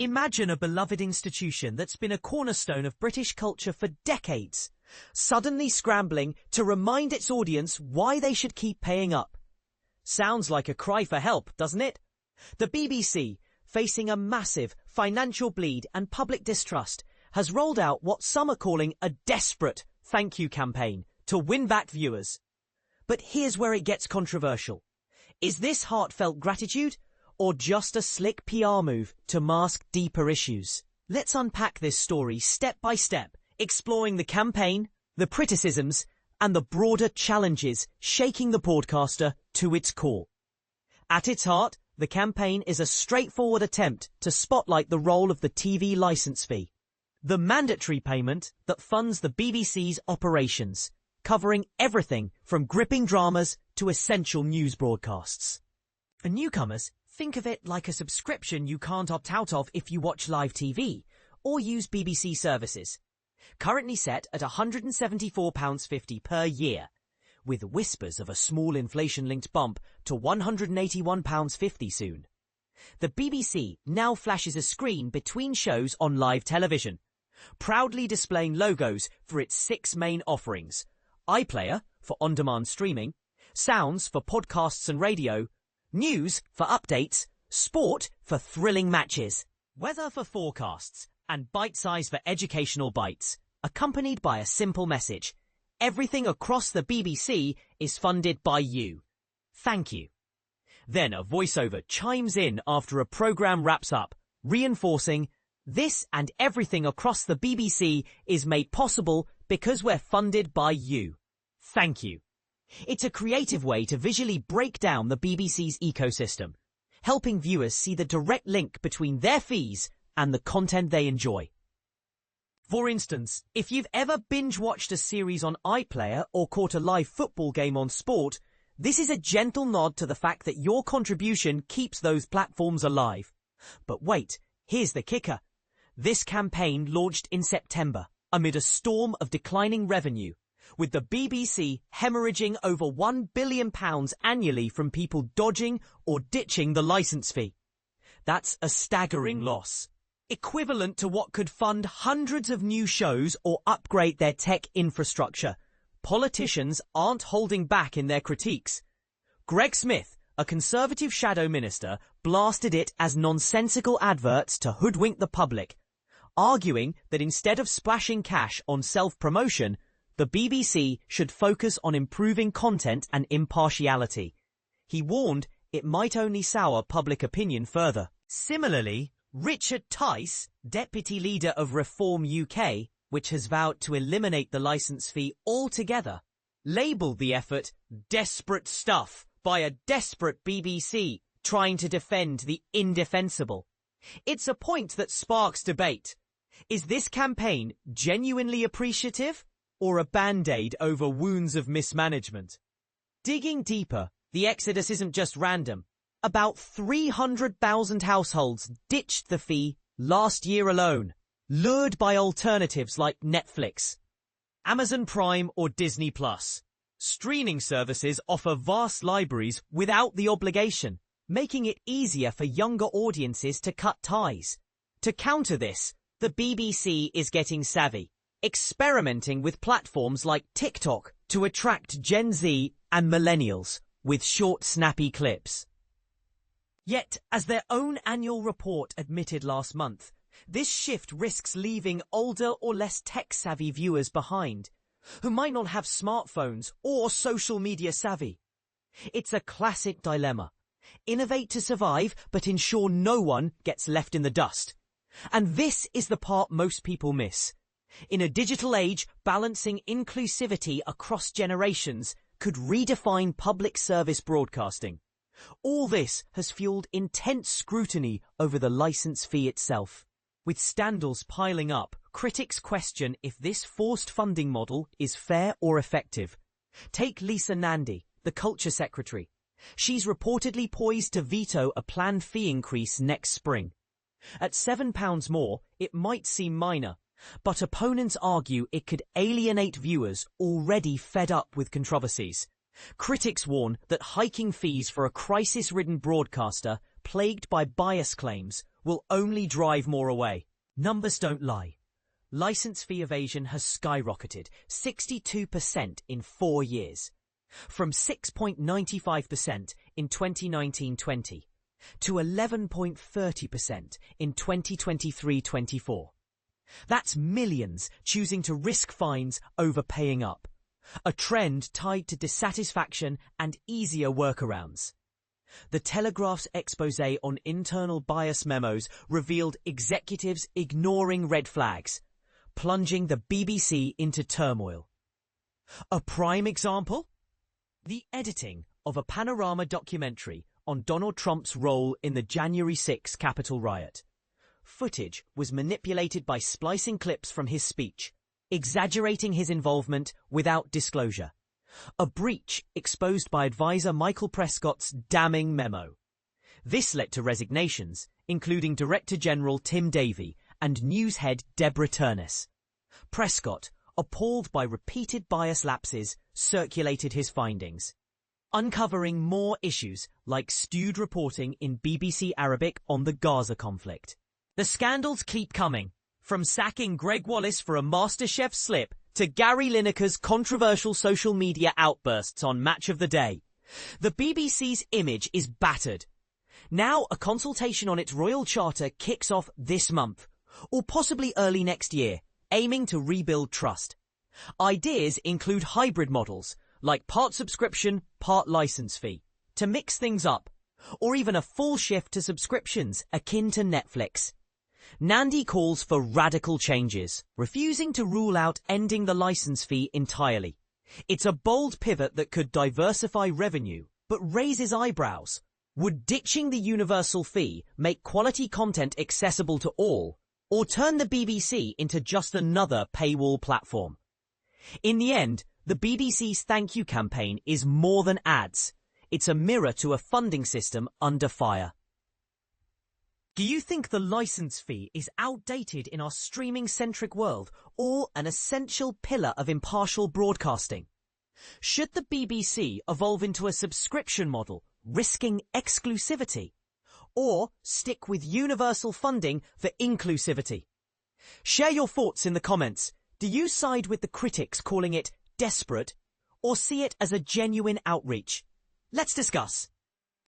Imagine a beloved institution that's been a cornerstone of British culture for decades, suddenly scrambling to remind its audience why they should keep paying up. Sounds like a cry for help, doesn't it? The BBC, facing a massive financial bleed and public distrust, has rolled out what some are calling a desperate thank you campaign to win back viewers. But here's where it gets controversial. Is this heartfelt gratitude, or just a slick PR move to mask deeper issues? Let's unpack this story step by step, exploring the campaign, the criticisms, and the broader challenges shaking the broadcaster to its core. At its heart, the campaign is a straightforward attempt to spotlight the role of the TV licence fee, the mandatory payment that funds the BBC's operations, covering everything from gripping dramas to essential news broadcasts. For newcomers, think of it like a subscription you can't opt out of if you watch live TV or use BBC services. Currently set at £174.50 per year, with whispers of a small inflation-linked bump to £181.50 soon. The BBC now flashes a screen between shows on live television, proudly displaying logos for its 6 main offerings: iPlayer for on-demand streaming, Sounds for podcasts and radio, News for updates, Sport for thrilling matches, Weather for forecasts, and Bite Size for educational bites, accompanied by a simple message: everything across the BBC is funded by you. Thank you. Then a voiceover chimes in after a programme wraps up, reinforcing, this and everything across the BBC is made possible because we're funded by you. Thank you. It's a creative way to visually break down the BBC's ecosystem, helping viewers see the direct link between their fees and the content they enjoy. For instance, if you've ever binge-watched a series on iPlayer or caught a live football game on Sport, this is a gentle nod to the fact that your contribution keeps those platforms alive. But wait, here's the kicker. This campaign launched in September, amid a storm of declining revenue, with the BBC hemorrhaging over £1 billion annually from people dodging or ditching the licence fee. That's a staggering loss, equivalent to what could fund hundreds of new shows or upgrade their tech infrastructure. Politicians aren't holding back in their critiques. Greg Smith, a Conservative shadow minister, blasted it as nonsensical adverts to hoodwink the public, arguing that instead of splashing cash on self-promotion, the BBC should focus on improving content and impartiality. He warned it might only sour public opinion further. Similarly, Richard Tice, deputy leader of Reform UK, which has vowed to eliminate the licence fee altogether, labelled the effort desperate stuff by a desperate BBC trying to defend the indefensible. It's a point that sparks debate. Is this campaign genuinely appreciative, or a band-aid over wounds of mismanagement? Digging deeper, the exodus isn't just random. About 300,000 households ditched the fee last year alone, lured by alternatives like Netflix, Amazon Prime or Disney+. Streaming services offer vast libraries without the obligation, making it easier for younger audiences to cut ties. To counter this, the BBC is getting savvy, experimenting with platforms like TikTok to attract Gen Z and millennials with short, snappy clips. Yet, as their own annual report admitted last month, this shift risks leaving older or less tech-savvy viewers behind, who might not have smartphones or social media savvy. It's a classic dilemma. Innovate to survive, but ensure no one gets left in the dust. And this is the part most people miss. In a digital age, balancing inclusivity across generations could redefine public service broadcasting. All this has fueled intense scrutiny over the licence fee itself. With scandals piling up, critics question if this forced funding model is fair or effective. Take Lisa Nandy, the Culture Secretary. She's reportedly poised to veto a planned fee increase next spring. At £7 more, it might seem minor, but opponents argue it could alienate viewers already fed up with controversies. Critics warn that hiking fees for a crisis-ridden broadcaster plagued by bias claims will only drive more away. Numbers don't lie. License fee evasion has skyrocketed 62% in 4 years, from 6.95% in 2019-20 to 11.30% in 2023-24. That's millions choosing to risk fines over paying up, a trend tied to dissatisfaction and easier workarounds. The Telegraph's expose on internal bias memos revealed executives ignoring red flags, plunging the BBC into turmoil. A prime example? The editing of a Panorama documentary on Donald Trump's role in the January 6 Capitol riot. Footage was manipulated by splicing clips from his speech, exaggerating his involvement without disclosure. A breach exposed by advisor Michael Prescott's damning memo. This led to resignations, including Director General Tim Davie and news head Deborah Turness. Prescott, appalled by repeated bias lapses, circulated his findings, uncovering more issues like stewed reporting in BBC Arabic on the Gaza conflict. The scandals keep coming, from sacking Greg Wallace for a MasterChef slip to Gary Lineker's controversial social media outbursts on Match of the Day. The BBC's image is battered. Now a consultation on its royal charter kicks off this month, or possibly early next year, aiming to rebuild trust. Ideas include hybrid models, like part subscription, part license fee, to mix things up, or even a full shift to subscriptions akin to Netflix. Nandi calls for radical changes, refusing to rule out ending the license fee entirely. It's a bold pivot that could diversify revenue, but raises eyebrows. Would ditching the universal fee make quality content accessible to all, or turn the BBC into just another paywall platform? In the end, the BBC's thank you campaign is more than ads. It's a mirror to a funding system under fire. Do you think the license fee is outdated in our streaming-centric world, or an essential pillar of impartial broadcasting? Should the BBC evolve into a subscription model, risking exclusivity, or stick with universal funding for inclusivity? Share your thoughts in the comments. Do you side with the critics calling it desperate, or see it as a genuine outreach? Let's discuss.